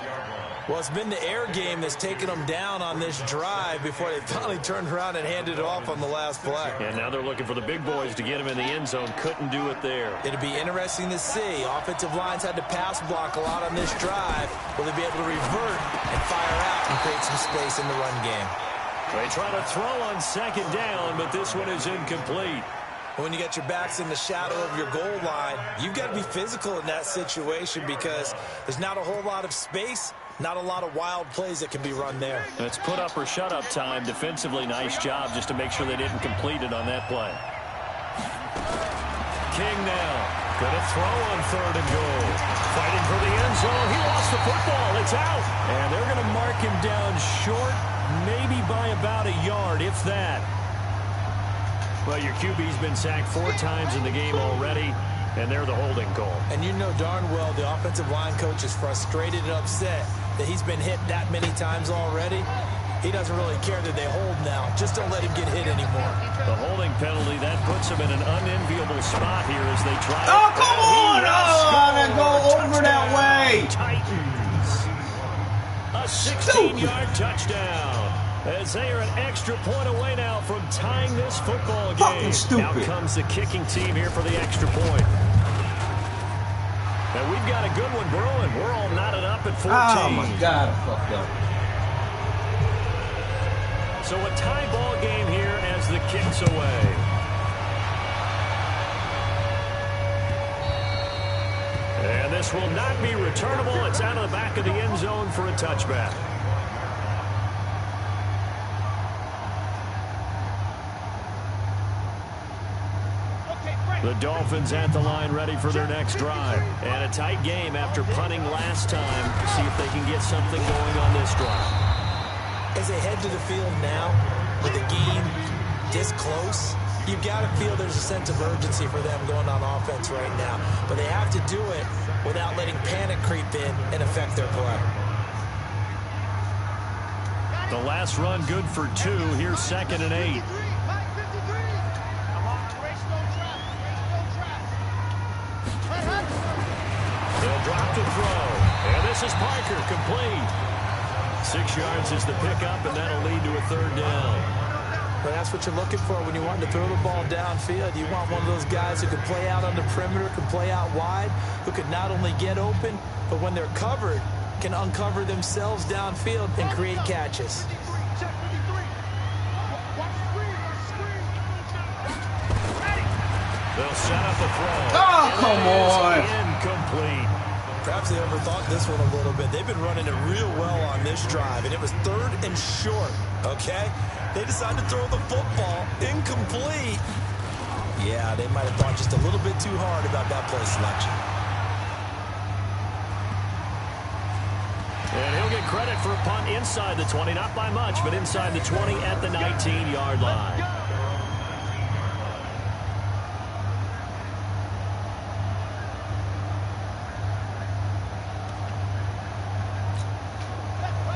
Well, it's been the air game that's taken them down on this drive before they finally turned around and handed it off on the last play. And now they're looking for the big boys to get him in the end zone. Couldn't do it there. It'll be interesting to see. Offensive lines had to pass block a lot on this drive. Will they be able to revert and fire out and create some space in the run game? They try to throw on 2nd down, but this one is incomplete. When you get your backs in the shadow of your goal line, you've got to be physical in that situation because there's not a whole lot of space, not a lot of wild plays that can be run there. That's put up or shut up time. Defensively, nice job just to make sure they didn't complete it on that play. King now. Gonna throw on 3rd and goal. Fighting for the end zone. He lost the football. It's out. And they're going to mark him down short, maybe by about a yard, if that. Well, your QB's been sacked 4 times in the game already, and they're the holding call. And you know darn well the offensive line coach is frustrated and upset that he's been hit that many times already. He doesn't really care that they hold now. Just don't let him get hit anymore. The holding penalty, that puts him in an unenviable spot here as they try to... Oh, come on! Oh, they go over that way! Titans. A 16-yard touchdown. As they are an extra point away now from tying this football game. Out comes the kicking team here for the extra point. Now we've got a good one brewing. We're all knotted up at 14. Oh, my God, I fucked up. So a tie ball game here as the kick's away. And this will not be returnable. It's out of the back of the end zone for a touchback. The Dolphins at the line ready for their next drive. And a tight game after punting last time. See if they can get something going on this drive. As they head to the field now, with the game this close, you've got to feel there's a sense of urgency for them going on offense right now. But they have to do it without letting panic creep in and affect their play. The last run good for 2. Here's 2nd and 8. They'll drop the throw. And this is Parker, complete. 6 yards is the pickup, and that'll lead to a 3rd down. But that's what you're looking for when you want to throw the ball downfield. You want one of those guys who can play out on the perimeter, can play out wide, who can not only get open, but when they're covered, can uncover themselves downfield and create catches. They'll set up a throw. Oh, come on. Incomplete. Perhaps they overthought this one a little bit. They've been running it real well on this drive, and it was 3rd and short, okay? They decided to throw the football incomplete. Yeah, they might have thought just a little bit too hard about that play selection. And he'll get credit for a punt inside the 20, not by much, but inside the 20 at the 19-yard line.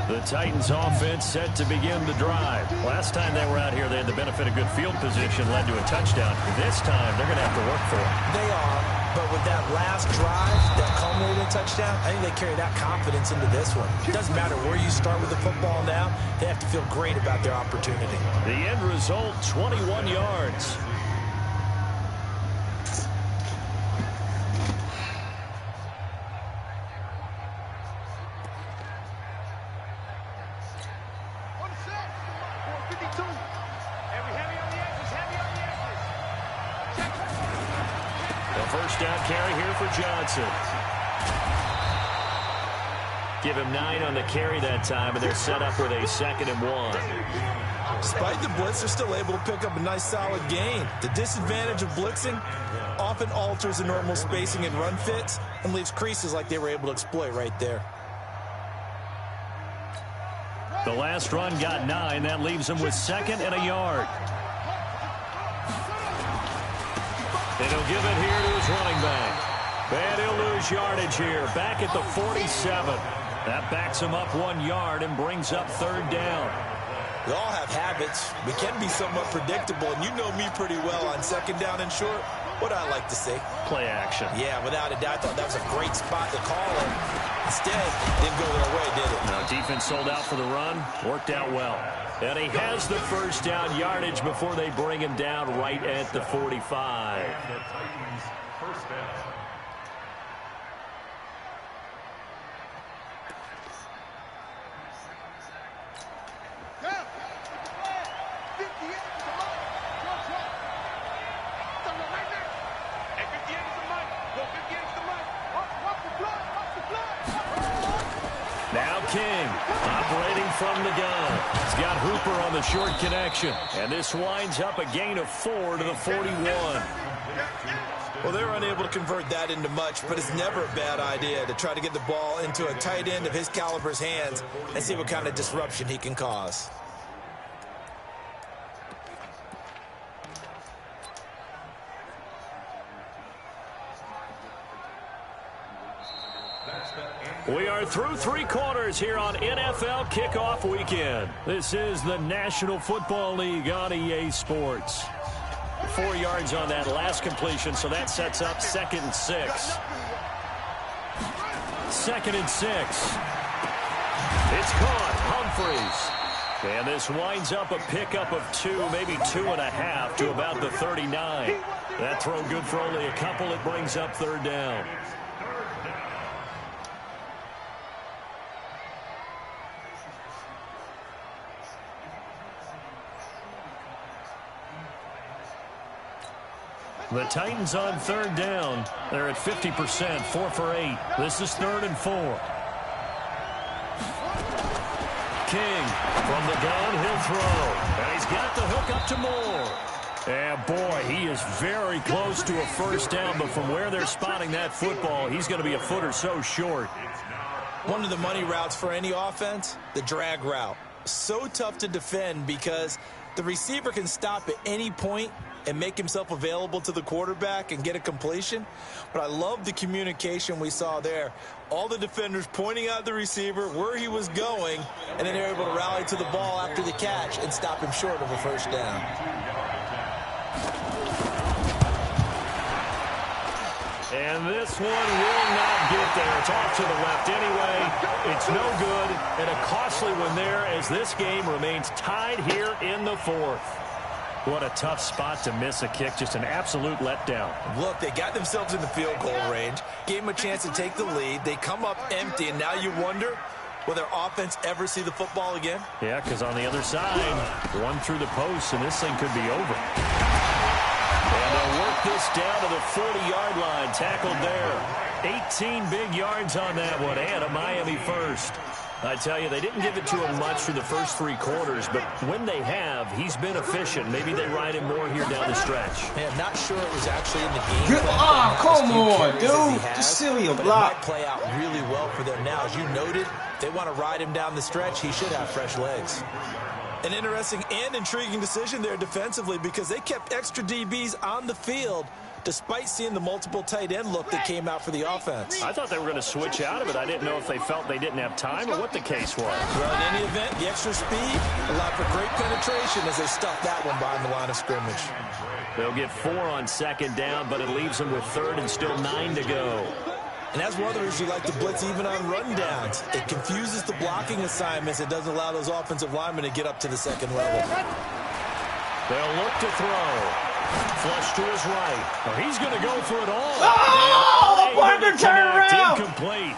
The Titans offense set to begin the drive. Last time they were out here, they had the benefit of good field position, led to a touchdown. This time, they're going to have to work for it. They are, but with that last drive, that culminated touchdown, I think they carry that confidence into this one. It doesn't matter where you start with the football now. They have to feel great about their opportunity. The end result, 21 yards. Johnson. Give him 9 on the carry that time, and they're set up with a 2nd and 1. Despite the blitz, they're still able to pick up a nice, solid gain. The disadvantage of blitzing often alters the normal spacing and run fits and leaves creases like they were able to exploit right there. The last run got 9. That leaves them with 2nd and a yard. And he'll give it here to his running back. And he'll lose yardage here, back at the 47. That backs him up 1 yard and brings up 3rd down. We all have habits. We can be somewhat predictable, and you know me pretty well on 2nd down and short. What I like to see? Play action. Yeah, without a doubt. I thought that was a great spot to call it. Instead, didn't go their way, did it? No, defense sold out for the run. Worked out well. And he has the 1st down yardage before they bring him down right at the 45. Now King, operating from the gun. He's got Hooper on the short connection. And this winds up a gain of 4 to the 41. Well, they're unable to convert that into much, but it's never a bad idea to try to get the ball into a tight end of his caliber's hands and see what kind of disruption he can cause. We are through 3 quarters here on NFL Kickoff Weekend. This is the National Football League on EA Sports. 4 yards on that last completion, so that sets up 2nd and 6. 2nd and 6. It's caught. Humphreys. And this winds up a pickup of 2, maybe 2.5 to about the 39. That throw good for only a couple. It brings up 3rd down. The Titans on 3rd down. They're at 50%, 4 for 8. This is 3rd and 4. King from the gun, he'll throw. And he's got the hook up to Moore. And boy, he is very close to a first down, but from where they're spotting that football, he's going to be a foot or so short. One of the money routes for any offense, the drag route. So tough to defend because the receiver can stop at any point and make himself available to the quarterback and get a completion. But I love the communication we saw there. All the defenders pointing out the receiver, where he was going, and then they're able to rally to the ball after the catch and stop him short of a first down. And this one will not get there. It's off to the left anyway. It's no good, and a costly one there as this game remains tied here in the fourth. What a tough spot to miss a kick. Just an absolute letdown. Look, they got themselves in the field goal range, gave them a chance to take the lead. They come up empty, and now you wonder, will their offense ever see the football again? Yeah, because on the other side, one through the post, and this thing could be over. And they'll work this down to the 40-yard line. Tackled there. 18 big yards on that one, and a Miami first. I tell you, they didn't give it to him much for the first 3 quarters, but when they have, he's been efficient. Maybe they ride him more here down the stretch. Hey, I'm not sure it was actually in the game. Come on, dude. Just seal your block. It might play out really well for them now. As you noted, they want to ride him down the stretch. He should have fresh legs. An interesting and intriguing decision there defensively because they kept extra DBs on the field despite seeing the multiple tight end look that came out for the offense. I thought they were going to switch out of it. I didn't know if they felt they didn't have time or what the case was. Well, in any event, the extra speed allowed for great penetration as they stuffed that one behind the line of scrimmage. They'll get 4 on second down, but it leaves them with third and still 9 to go. And as others who like to blitz even on rundowns, it confuses the blocking assignments. It doesn't allow those offensive linemen to get up to the second level. They'll look to throw. Flush to his right. Oh, he's going to go for it all. Oh, Parker, turn around. Incomplete.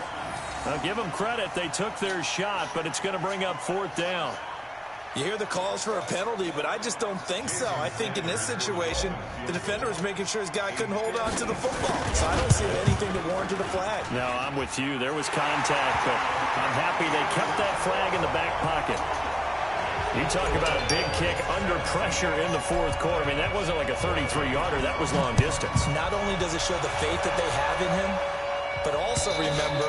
Now, give them credit. They took their shot, but it's going to bring up 4th down. You hear the calls for a penalty, but I just don't think so. I think in this situation, the defender was making sure his guy couldn't hold on to the football. So I don't see anything that warranted a flag. No, I'm with you. There was contact, but I'm happy they kept that flag in the back pocket. You talk about a big kick under pressure in the 4th quarter. I mean, that wasn't like a 33-yarder. That was long distance. Not only does it show the faith that they have in him, but also remember,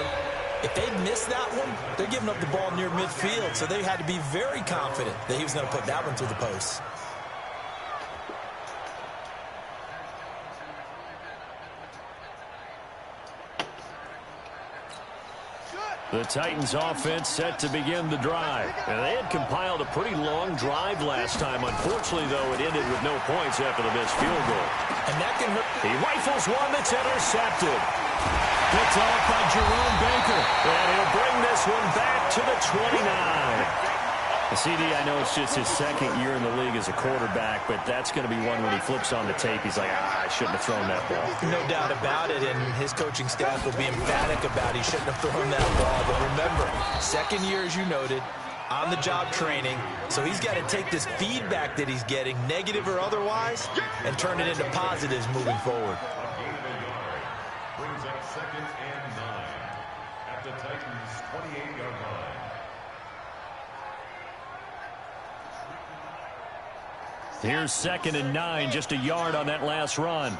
if they miss that one, they're giving up the ball near midfield, so they had to be very confident that he was going to put that one through the post. The Titans offense set to begin the drive. And they had compiled a pretty long drive last time. Unfortunately, though, it ended with no points after the missed field goal. And that can hurt. He rifles one that's intercepted. Picked off by Jerome Baker. And he'll bring this one back to the 29. CD, I know it's just his 2nd year in the league as a quarterback, but that's going to be one when he flips on the tape. He's like, I shouldn't have thrown that ball. No doubt about it, and his coaching staff will be emphatic about he shouldn't have thrown that ball. But remember, 2nd year, as you noted, on-the-job training, so he's got to take this feedback that he's getting, negative or otherwise, and turn it into positives moving forward. Brings up 2nd and 9 at the Titans' 28-yard line. Here's 2nd and 9, just a yard on that last run.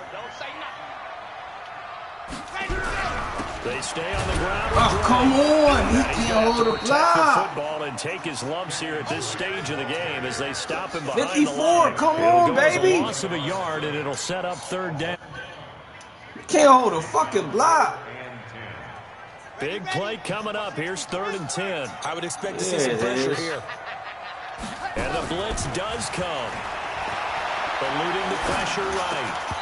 They stay on the ground. Oh, come on. He can't hold the block. Football and take his lumps here at this stage of the game as they stop him behind 54, the line. come It'll on, go as baby. a loss of a yard, and it'll set up 3rd down. Can't hold a fucking block. Big play coming up. Here's 3rd and 10. I would expect to see some pressure here. And the blitz does come. Eluding the pressure right.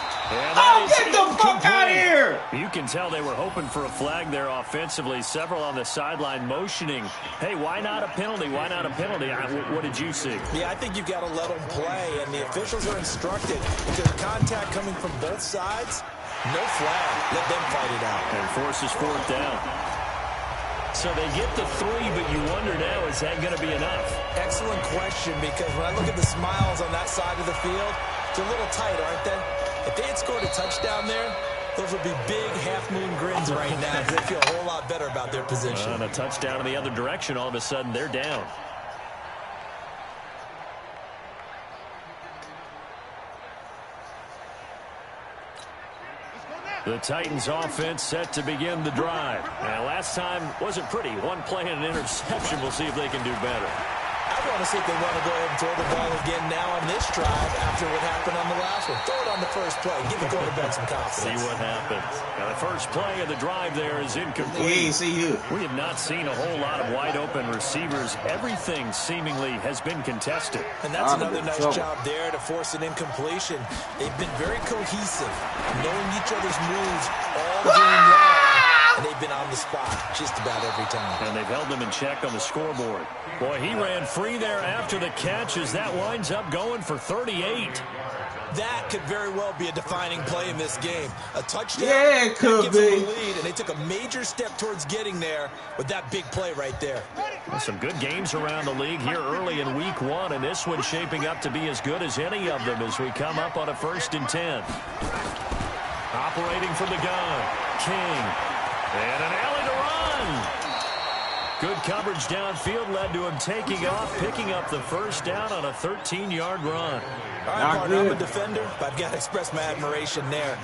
Oh, get the fuck out of here! You can tell they were hoping for a flag there offensively. Several on the sideline motioning, hey, why not a penalty? Why not a penalty? What did you see? Yeah, I think you've got to let them play, and the officials are instructed. If there's contact coming from both sides, no flag. Let them fight it out. And forces 4th down. So they get the 3, but you wonder now, is that going to be enough? Excellent question, because when I look at the smiles on that side of the field, they're a little tight, aren't they? If they had scored a touchdown there, those would be big half-moon grins right now because they feel a whole lot better about their position. On a touchdown in the other direction, all of a sudden they're down. The Titans offense set to begin the drive. And last time wasn't pretty. One play and an interception. We'll see if they can do better. I want to see if they want to go ahead and throw the ball again now on this drive after what happened on the last one. Throw it on the first play. Give the quarterback some confidence. See what happens. Now, the first play of the drive there is incomplete. We have not seen a whole lot of wide-open receivers. Everything seemingly has been contested. And that's another nice job there to force an incompletion. They've been very cohesive, knowing each other's moves all game long. And they've been on the spot just about every time. And they've held them in check on the scoreboard. Boy, he ran free there after the catch as that winds up going for 38. That could very well be a defining play in this game. A touchdown, yeah, it could gives be. them the lead, and they took a major step towards getting there with that big play right there. Well, some good games around the league here early in week 1, and this one's shaping up to be as good as any of them as we come up on a 1st and 10. Operating from the gun, King. And an alley to run. Good coverage downfield led to him taking off, picking up the first down on a 13-yard run. All right, partner, I'm a defender, but I've got to express my admiration there.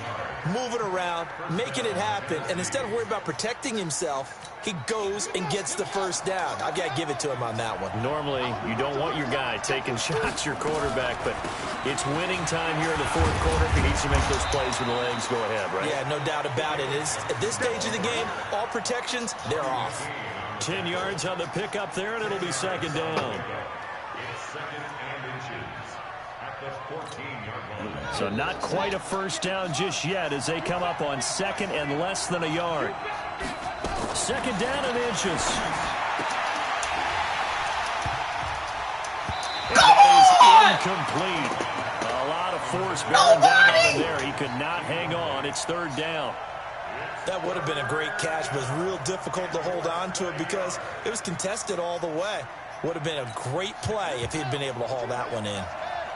Moving around, making it happen, and instead of worrying about protecting himself, he goes and gets the first down. I've got to give it to him on that one. Normally, you don't want your guy taking shots, your quarterback, but it's winning time here in the 4th quarter. If he needs to make those plays with the legs, go ahead, right? Yeah, no doubt about it. At this stage of the game, all protections, they're off. 10 yards on the pickup there, and it'll be 2nd down. So not quite a first down just yet as they come up on 2nd and less than a yard. 2nd down and inches. That is incomplete. A lot of force bearing down on him there. He could not hang on. It's 3rd down. That would have been a great catch, but it was real difficult to hold on to it because it was contested all the way. Would have been a great play if he'd been able to haul that one in.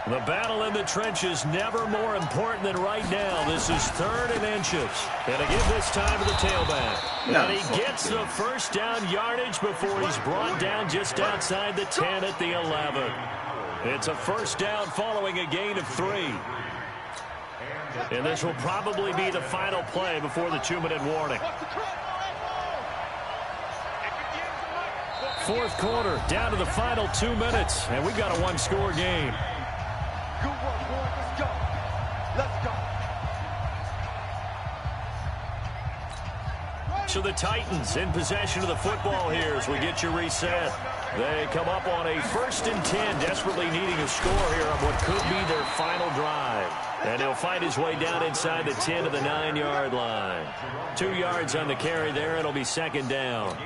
The battle in the trenches never more important than right now. This is 3rd and inches. And to give this time to the tailback. And he gets the first down yardage before he's brought down just outside the 10 at the 11. It's a first down following a gain of 3. And this will probably be the final play before the 2-minute warning. 4th quarter, down to the final 2 minutes. And we've got a 1-score game. Good work, boy. Let's go. Let's go. So the Titans in possession of the football here as we get you reset. They come up on a 1st and 10, desperately needing a score here on what could be their final drive. And he'll fight his way down inside the 10 to the 9-yard line. 2 yards on the carry there. It'll be 2nd down.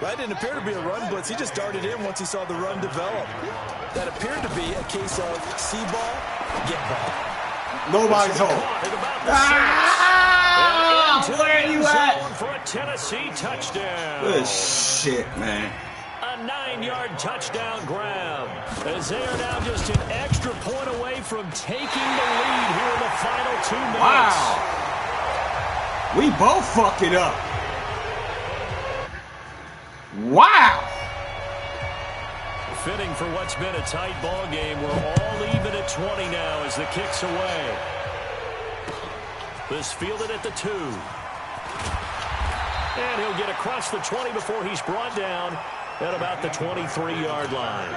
That didn't appear to be a run blitz. He just darted in once he saw the run develop. That appeared to be a case of see ball, get ball. Nobody's home. Where are you at? For a Tennessee touchdown. Good shit, man. A 9-yard touchdown grab. As they are now just an extra point away from taking the lead here in the final 2 minutes. Wow. We both fucked it up. Wow. Fitting for what's been a tight ball game. We're all even at 20 now as the kick's away. This fielded at the 2. And he'll get across the 20 before he's brought down at about the 23-yard line.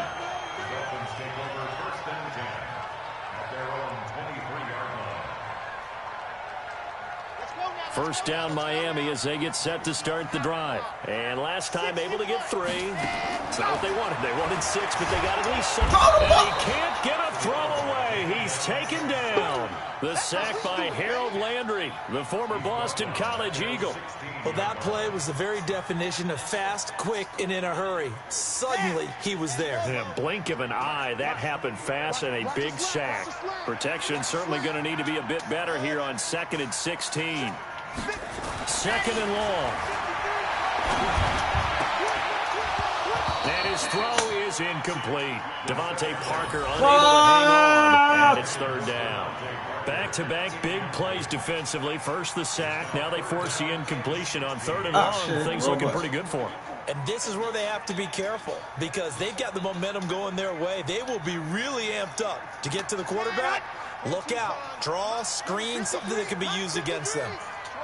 First down Miami as they get set to start the drive. And last time able to get 3. It's not what they wanted. They wanted 6, but they got at least 7. And he can't get a throw away. He's taken down. The sack by Harold Landry, the former Boston College Eagle. Well, that play was the very definition of fast, quick, and in a hurry. Suddenly, he was there. In a blink of an eye, that happened fast and a big sack. Protection certainly going to need to be a bit better here on 2nd and 16. 2nd and long. And his throw is incomplete. Devontae Parker unable to hang on, and it's 3rd down. Back-to-back big plays defensively. First the sack. Now they force the incompletion on 3rd and long. Things looking pretty good for them. And this is where they have to be careful because they've got the momentum going their way. They will be really amped up to get to the quarterback. Look out. Draw, screen, something that can be used against them.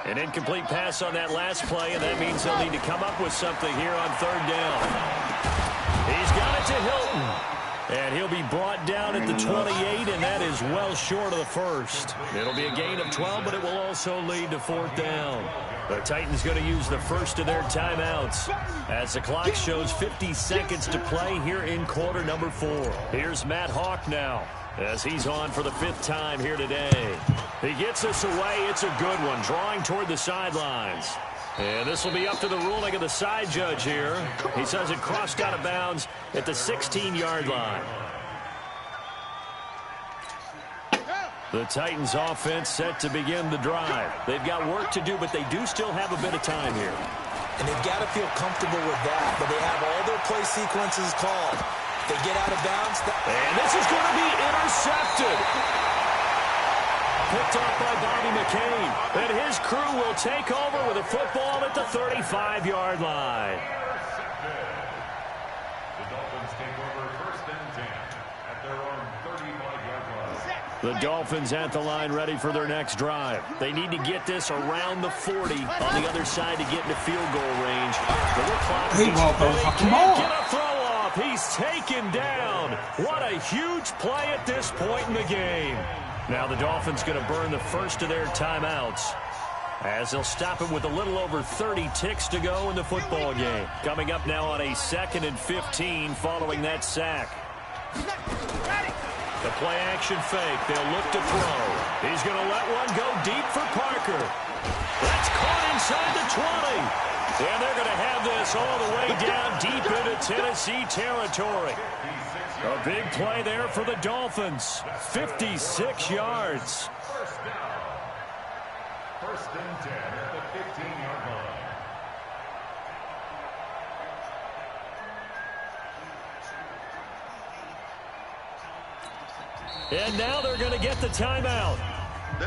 An incomplete pass on that last play, and that means they'll need to come up with something here on third down. He's got it to Hilton. And he'll be brought down at the 28, and that is well short of the first. It'll be a gain of 12, but it will also lead to fourth down. The Titans going to use the first of their timeouts as the clock shows 50 seconds to play here in quarter number 4. Here's Matt Hawk now as he's on for the 5th time here today. He gets this away. It's a good one, drawing toward the sidelines. And this will be up to the ruling of the side judge here. He says it crossed out of bounds at the 16-yard line. The Titans offense set to begin the drive. They've got work to do, but they do still have a bit of time here. And they've got to feel comfortable with that, but they have all their play sequences called. They get out of bounds. And this is going to be intercepted. Picked off by Bobby McCain. And his crew will take over with a football at the 35-yard line. The Dolphins take over 1st and 10 at their own 35-yard line. The Dolphins at the line ready for their next drive. They need to get this around the 40 on the other side to get into field goal range. He won't go fucking ball. Get a throw off. He's taken down. What a huge play at this point in the game. Now the Dolphins going to burn the first of their timeouts as they'll stop it with a little over 30 ticks to go in the football game. Coming up now on a 2nd and 15 following that sack. The play action fake. They'll look to throw. He's going to let one go deep for Parker. That's caught inside the 20. And they're going to have this all the way down deep into Tennessee territory. A big play there for the Dolphins. 56 yards. First down. 1st and 10 at the 15-yard line. And now they're going to get the timeout.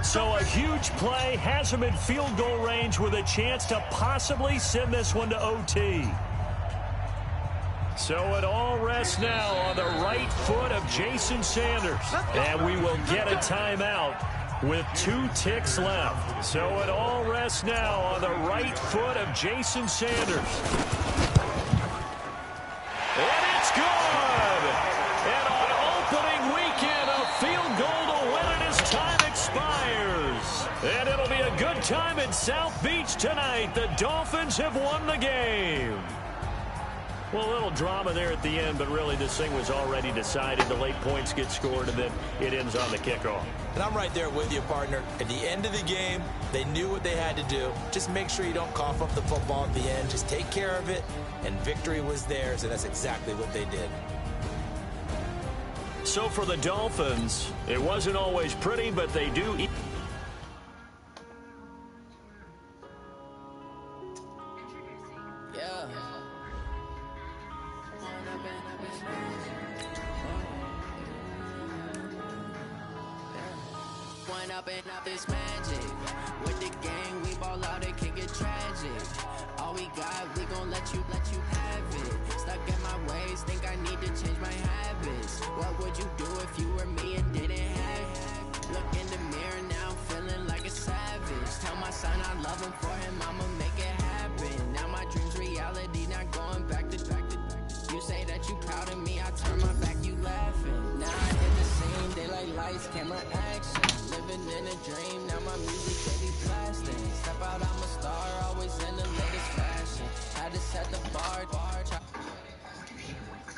So a huge play has them in field goal range with a chance to possibly send this one to OT. So it all rests now on the right foot of Jason Sanders. And we will get a timeout with 2 ticks left. So it all rests now on the right foot of Jason Sanders. And it's good! And on opening weekend, a field goal to win it as time expires. And it'll be a good time in South Beach tonight. The Dolphins have won the game. Well, a little drama there at the end, but really this thing was already decided. The late points get scored, and then it ends on the kickoff. And I'm right there with you, partner. At the end of the game, they knew what they had to do. Just make sure you don't cough up the football at the end. Just take care of it, and victory was theirs, and that's exactly what they did. So for the Dolphins, it wasn't always pretty, but they do... Up this magic. With the gang, we ball out, it can get tragic. All we got, we gon' let you have it. Stuck in my ways, think I need to change my habits. What would you do if you were me and didn't have it? Look in the mirror now, I'm feeling like a savage. Tell my son I love him, for him I'ma make it happen. Now my dream's reality, not going back to. You say that you proud of me, I turn my back, you laughing. Now I hit the scene, daylight lights, camera action. Living in a dream, now my music, they be blasting. Step out, I'm a star, always in the latest fashion. Had to set the bar.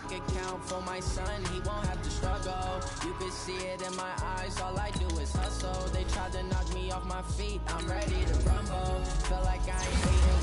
Account for my son, he won't have to struggle. You can see it in my eyes, all I do is hustle. They tried to knock me off my feet, I'm ready to rumble. Feel like I ain't waiting